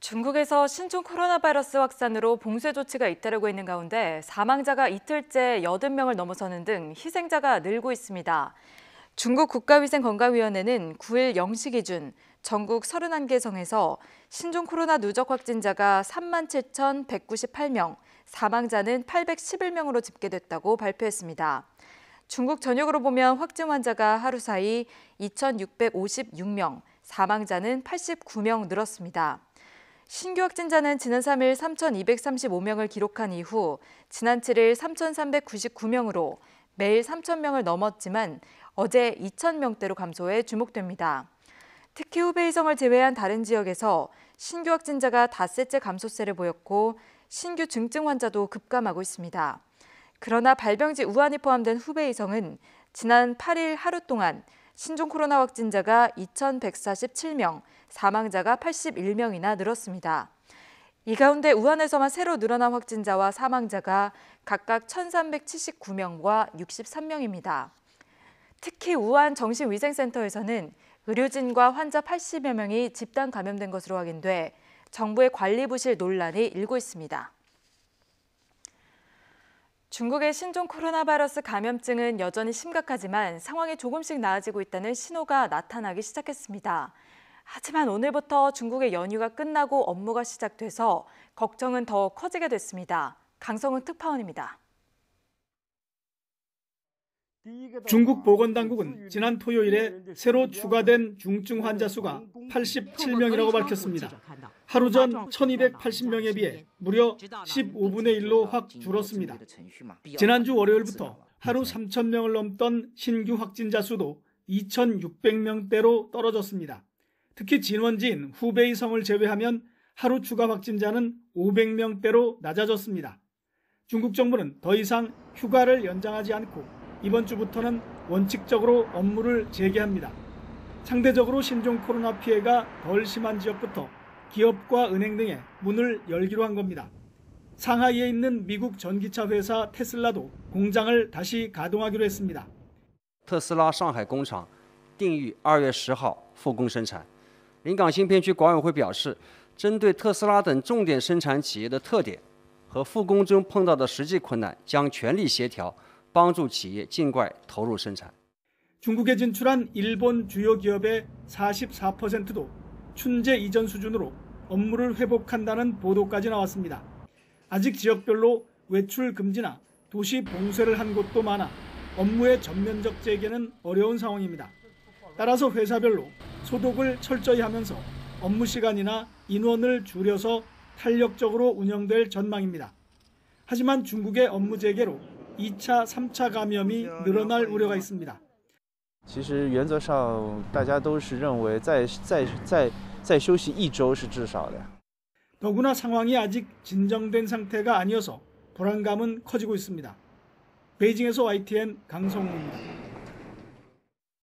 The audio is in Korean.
중국에서 신종 코로나 바이러스 확산으로 봉쇄 조치가 잇따르고 있는 가운데 사망자가 이틀째 80명을 넘어서는 등 희생자가 늘고 있습니다. 중국 국가위생건강위원회는 9일 0시 기준 전국 31개 성에서 신종 코로나 누적 확진자가 37,198명, 사망자는 811명으로 집계됐다고 발표했습니다. 중국 전역으로 보면 확진 환자가 하루 사이 2,656명, 사망자는 89명 늘었습니다. 신규 확진자는 지난 3일 3,235명을 기록한 이후 지난 7일 3,399명으로 매일 3,000명을 넘었지만 어제 2,000명대로 감소해 주목됩니다. 특히 후베이성을 제외한 다른 지역에서 신규 확진자가 닷새째 감소세를 보였고 신규 증증 환자도 급감하고 있습니다. 그러나 발병지 우한이 포함된 후베이성은 지난 8일 하루 동안 신종 코로나 확진자가 2,147명, 사망자가 81명이나 늘었습니다. 이 가운데 우한에서만 새로 늘어난 확진자와 사망자가 각각 1,379명과 63명입니다. 특히 우한 정신위생센터에서는 의료진과 환자 80여 명이 집단 감염된 것으로 확인돼 정부의 관리 부실 논란이 일고 있습니다. 중국의 신종 코로나 바이러스 감염증은 여전히 심각하지만 상황이 조금씩 나아지고 있다는 신호가 나타나기 시작했습니다. 하지만 오늘부터 중국의 연휴가 끝나고 업무가 시작돼서 걱정은 더 커지게 됐습니다. 강성훈 특파원입니다. 중국 보건당국은 지난 토요일에 새로 추가된 중증 환자 수가 87명이라고 밝혔습니다. 하루 전 1,280명에 비해 무려 15분의 1로 확 줄었습니다. 지난주 월요일부터 하루 3,000명을 넘던 신규 확진자 수도 2,600명대로 떨어졌습니다. 특히 진원지인 후베이성을 제외하면 하루 추가 확진자는 500명대로 낮아졌습니다. 중국 정부는 더 이상 휴가를 연장하지 않고 이번 주부터는 원칙적으로 업무를 재개합니다. 상대적으로 신종 코로나 피해가 덜 심한 지역부터 기업과 은행 등에 문을 열기로 한 겁니다. 상하이에 있는 미국 전기차 회사 테슬라도 공장을 다시 가동하기로 했습니다. 特斯拉上海工厂定于2月10号复工生产。临港新片区管委会表示，针对特斯拉等重点生产企业的特点和复工中碰到的实际困难，将全力协调，帮助企业尽快投入生产。 중국에 진출한 일본 주요 기업의 44%도 춘제 이전 수준으로 업무를 회복한다는 보도까지 나왔습니다. 아직 지역별로 외출 금지나 도시 봉쇄를 한 곳도 많아 업무의 전면적 재개는 어려운 상황입니다. 따라서 회사별로 소독을 철저히 하면서 업무 시간이나 인원을 줄여서 탄력적으로 운영될 전망입니다. 하지만 중국의 업무 재개로 2차, 3차 감염이 늘어날 우려가 있습니다. 其实原则上大家都是认为再休息1周是至少的。 더구나 상황이 아직 진정된 상태가 아니어서 불안감은 커지고 있습니다. 베이징에서 YTN 강성훈입니다.